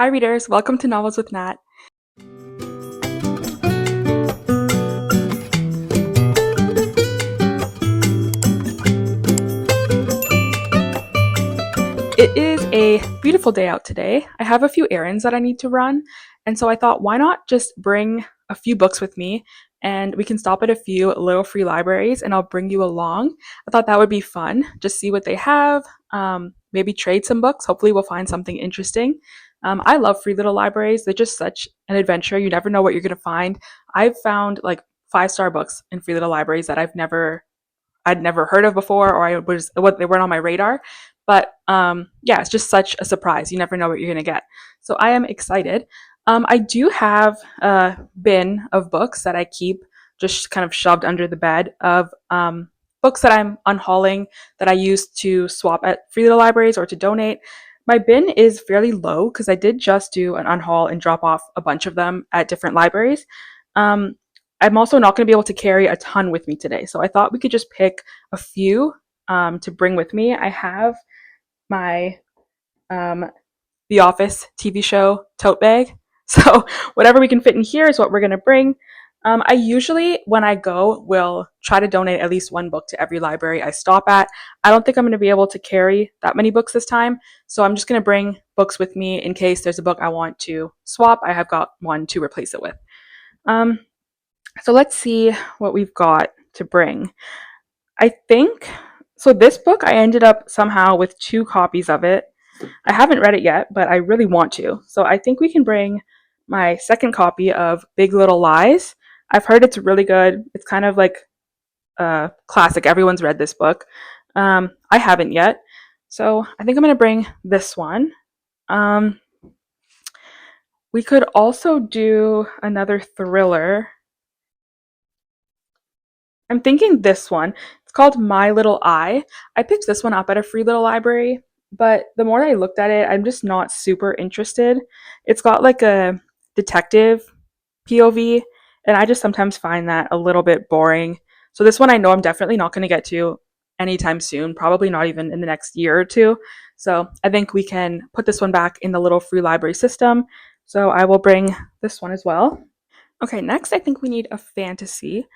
Hi, readers. Welcome to Novels with Nat. It is a beautiful day out today. I have a few errands that I need to run, and so I thought, why not just bring a few books with me and we can stop at a few little free libraries and I'll bring you along. I thought that would be fun. Just see what they have, maybe trade some books. Hopefully, we'll find something interesting. I love free little libraries. They're just such an adventure. You never know what you're going to find. I've found like five-star books in free little libraries that I'd never heard of before, or they weren't on my radar. But yeah, it's just such a surprise. You never know what you're gonna get. So I am excited. I do have a bin of books that I keep just kind of shoved under the bed of books that I'm unhauling that I use to swap at free little libraries or to donate. My bin is fairly low because I did just do an unhaul and drop off a bunch of them at different libraries. Um, I'm also not going to be able to carry a ton with me today. So I thought we could just pick a few to bring with me. I have my um, The Office TV show tote bag. So whatever we can fit in here is what we're going to bring. I usually, when I go, will try to donate at least one book to every library I stop at. I don't think I'm going to be able to carry that many books this time. So I'm just going to bring books with me in case there's a book I want to swap. I have got one to replace it with. Um, so let's see what we've got to bring. I think so. This book, I ended up somehow with two copies of it. I haven't read it yet, but I really want to. So I think we can bring my second copy of Big Little Lies. I've heard it's really good. It's kind of like a classic. Everyone's read this book. I haven't yet. So I think I'm going to bring this one. Um, we could also do another thriller. I'm thinking this one. It's called My Little Eye. I picked this one up at a free little library, but the more I looked at it, I'm just not super interested. It's got like a detective POV, and I just sometimes find that a little bit boring. So this one I know I'm definitely not going to get to anytime soon, probably not even in the next year or two. So I think we can put this one back in the little free library system. So I will bring this one as well. Okay, next I think we need a fantasy.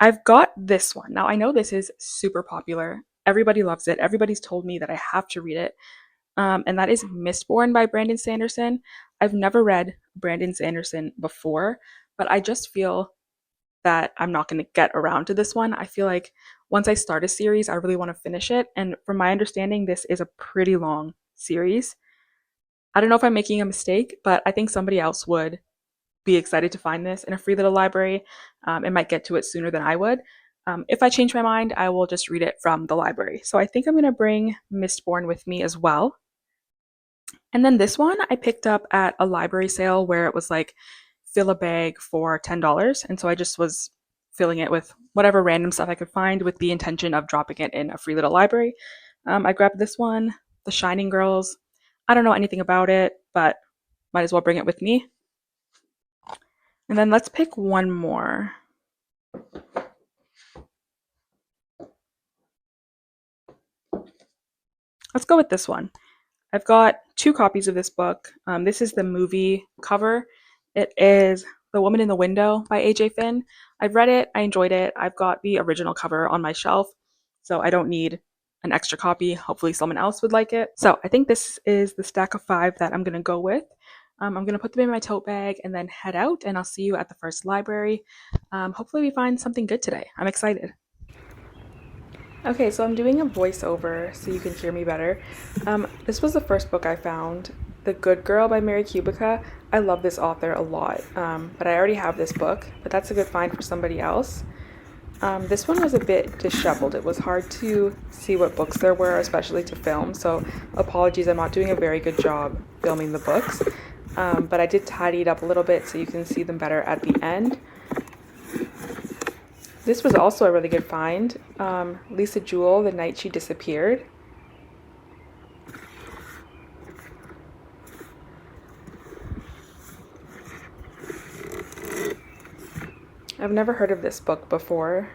I've got this one. Now, I know this is super popular. Everybody loves it. Everybody's told me that I have to read it. And that is Mistborn by Brandon Sanderson. I've never read Brandon Sanderson before, but I just feel that I'm not going to get around to this one. I feel like once I start a series, I really want to finish it. And from my understanding, this is a pretty long series. I don't know if I'm making a mistake, but I think somebody else would be excited to find this in a free little library and might get to it sooner than I would. If I change my mind, I will just read it from the library. So I think I'm going to bring Mistborn with me as well. And then this one I picked up at a library sale where it was like fill a bag for $10. And so I just was filling it with whatever random stuff I could find with the intention of dropping it in a free little library. I grabbed this one, The Shining Girls. I don't know anything about it, but might as well bring it with me. And then let's pick one more. Let's go with this one. I've got two copies of this book. This is the movie cover. It is The Woman in the Window by A.J. Finn. I've read it. I enjoyed it. I've got the original cover on my shelf, so I don't need an extra copy. Hopefully someone else would like it. So I think this is the stack of five that I'm going to go with. I'm going to put them in my tote bag and then head out, and I'll see you at the first library. Hopefully we find something good today. I'm excited. Okay, so I'm doing a voiceover so you can hear me better. This was the first book I found, The Good Girl by Mary Kubica. I love this author a lot, but I already have this book, but that's a good find for somebody else. This one was a bit disheveled. It was hard to see what books there were, especially to film, so apologies, I'm not doing a very good job filming the books, but I did tidy it up a little bit so you can see them better at the end. This was also a really good find. Lisa Jewell, The Night She Disappeared. I've never heard of this book before.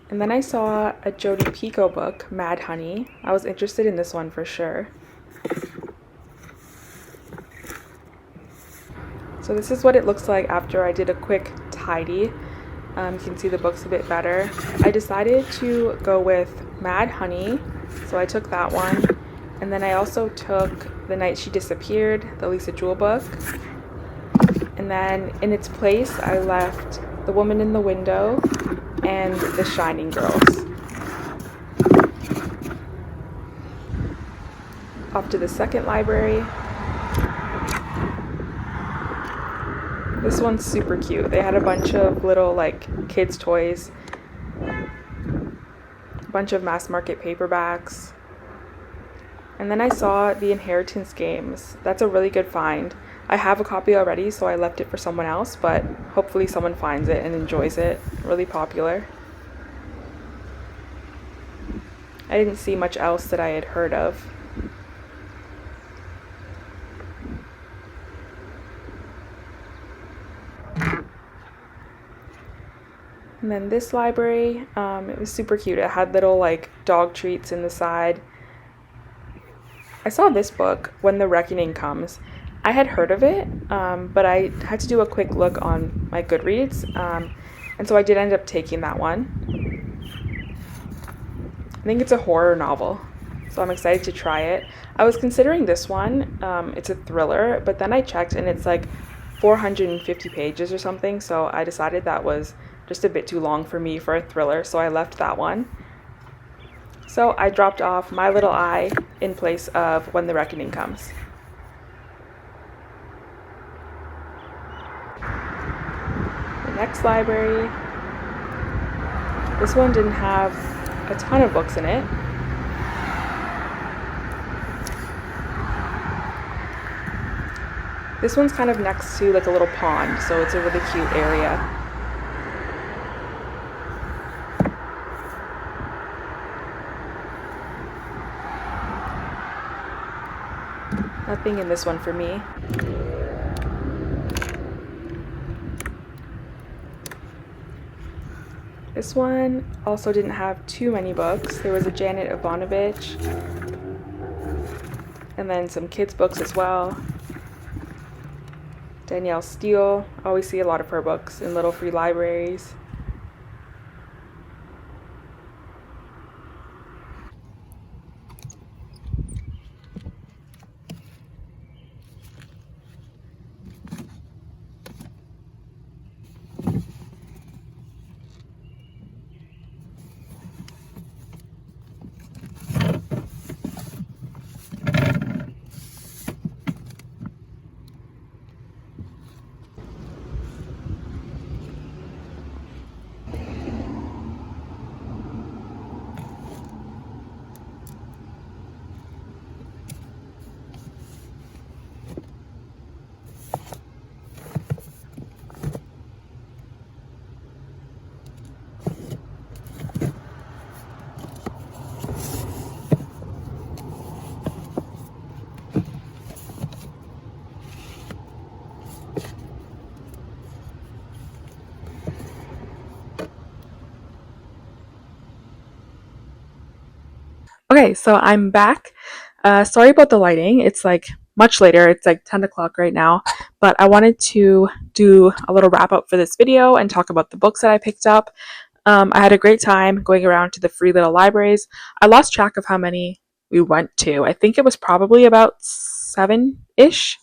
And And then I saw a Jodi Picoult book, Mad Honey. I was interested in this one for sure. So this is what it looks like after I did a quick tidy. You can see the books a bit better. I decided to go with Mad Honey, so I took that one. And then I also took The Night She Disappeared, the Lisa Jewell book. And then in its place, I left The Woman in the Window and The Shining Girls. Off to the second library. This one's super cute. They had a bunch of little like kids' toys, a bunch of mass market paperbacks. And then I saw The Inheritance Games. That's a really good find. I have a copy already, so I left it for someone else, but hopefully someone finds it and enjoys it. Really popular. I didn't see much else that I had heard of. And then this library, it was super cute. It had little like dog treats in the side. I saw this book, When the Reckoning Comes. I had heard of it, but I had to do a quick look on my Goodreads, and so I did end up taking that one. I think it's a horror novel, so I'm excited to try it. I was considering this one. It's a thriller, but then I checked and it's like 450 pages or something, so I decided that was just a bit too long for me for a thriller, so I left that one. So I dropped off My Little Eye in place of When the Reckoning Comes. The next library. This one didn't have a ton of books in it. This one's kind of next to like a little pond, so it's a really cute area. Nothing in this one for me. This one also didn't have too many books. There was a Janet Evanovich, and then some kids' books as well. Danielle Steele, I always see a lot of her books in little free libraries. Okay, so I'm back. Sorry about the lighting. It's like much later. It's like 10 o'clock right now. But I wanted to do a little wrap up for this video and talk about the books that I picked up. I had a great time going around to the free little libraries. I lost track of how many we went to. I think it was probably about 7-ish.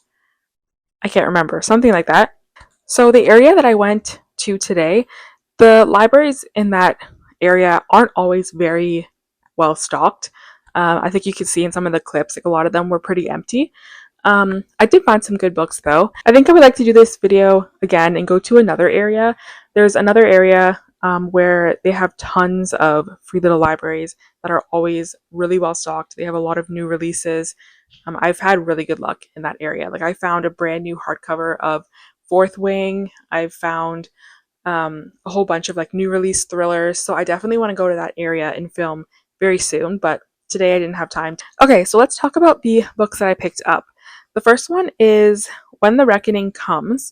I can't remember. Something like that. So the area that I went to today, the libraries in that area aren't always very well stocked. I think you could see in some of the clips, like a lot of them were pretty empty. I did find some good books though. I think I would like to do this video again and go to another area. There's another area where they have tons of free little libraries that are always really well stocked. They have a lot of new releases. I've had really good luck in that area. Like I found a brand new hardcover of Fourth Wing. I've found a whole bunch of like new release thrillers. So I definitely want to go to that area and film very soon, but today I didn't have time. Okay, so let's talk about the books that I picked up. The first one is When the Reckoning Comes.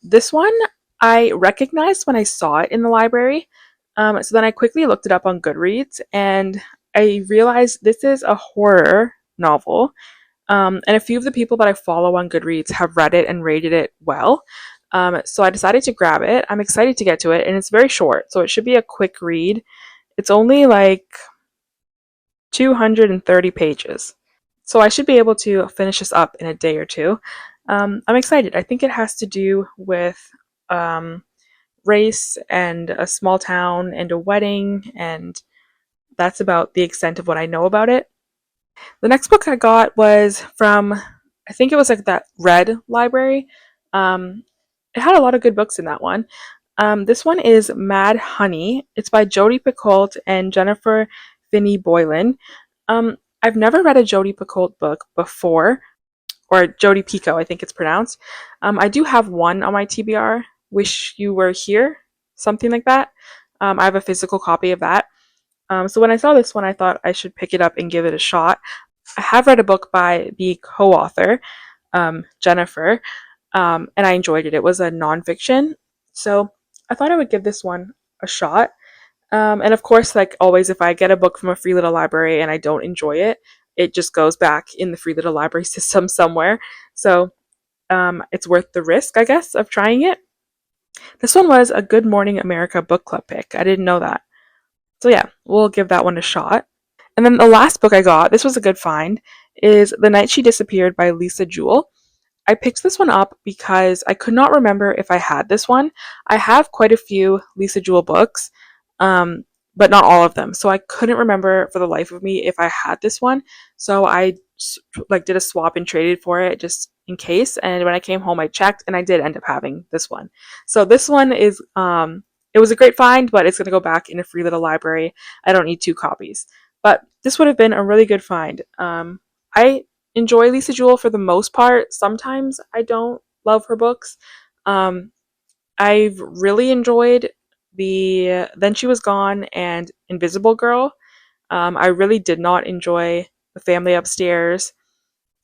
This one I recognized when I saw it in the library. So then I quickly looked it up on Goodreads and I realized this is a horror novel. And a few of the people that I follow on Goodreads have read it and rated it well. So I decided to grab it. I'm excited to get to it, and it's very short, so it should be a quick read. It's only like 230 pages. So I should be able to finish this up in a day or two. I'm excited. I think it has to do with um, race and a small town and a wedding, and that's about the extent of what I know about it. The next book I got was from, I think it was like that Red library. Um, it had a lot of good books in that one. This one is Mad Honey. It's by Jodi Picoult and Jennifer Finney Boylan. I've never read a Jodi Picoult book before, or Jodi Pico, I think it's pronounced. I do have one on my TBR, Wish You Were Here, something like that. I have a physical copy of that. So when I saw this one, I thought I should pick it up and give it a shot. I have read a book by the co-author, Jennifer, and I enjoyed it. It was a nonfiction, so I thought I would give this one a shot. And of course, like always, if I get a book from a free little library and I don't enjoy it, it just goes back in the free little library system somewhere. So it's worth the risk, I guess, of trying it. This one was a Good Morning America book club pick. I didn't know that. So yeah, we'll give that one a shot. And then the last book I got, this was a good find, is The Night She Disappeared by Lisa Jewell. I picked this one up because I could not remember if I had this one. I have quite a few Lisa Jewell books, um, but not all of them. So I couldn't remember for the life of me if I had this one. So I like did a swap and traded for it just in case. And when I came home, I checked and I did end up having this one. So this one is it was a great find, but it's gonna go back in a free little library. I don't need two copies. But this would have been a really good find. I enjoy Lisa Jewell for the most part. Sometimes I don't love her books. Um, I've really enjoyed the Then She Was Gone and Invisible Girl. I really did not enjoy The Family Upstairs.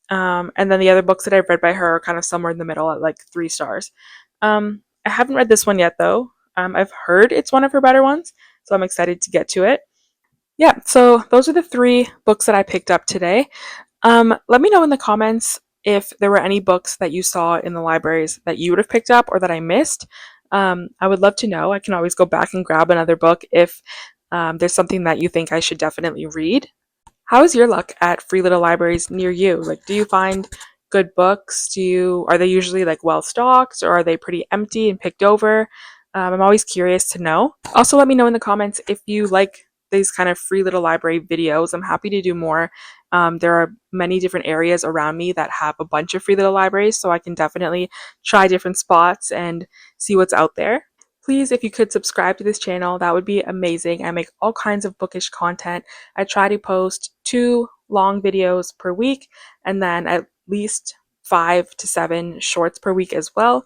And then the other books that I've read by her are kind of somewhere in the middle at like 3 stars. I haven't read this one yet though. I've heard it's one of her better ones, so I'm excited to get to it. Yeah, so those are the 3 books that I picked up today. Let me know in the comments if there were any books that you saw in the libraries that you would have picked up or that I missed. I would love to know. I can always go back and grab another book if there's something that you think I should definitely read. How is your luck at free little libraries near you? Like, do you find good books? Are they usually like well stocked or are they pretty empty and picked over? I'm always curious to know. Also, let me know in the comments if you like these kind of free little library videos. I'm happy to do more. There are many different areas around me that have a bunch of free little libraries, so I can definitely try different spots and see what's out there. Please, if you could subscribe to this channel, that would be amazing. I make all kinds of bookish content. I try to post 2 long videos per week and then at least 5 to 7 shorts per week as well.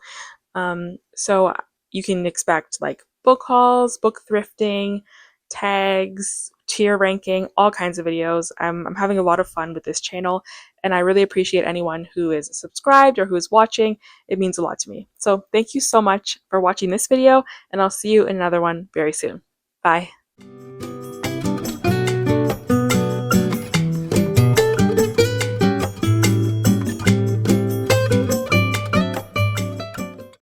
So you can expect like book hauls, book thrifting, tags, tier ranking, all kinds of videos. I'm having a lot of fun with this channel, and I really appreciate anyone who is subscribed or who is watching. It means a lot to me. So thank you so much for watching this video, and I'll see you in another one very soon. Bye.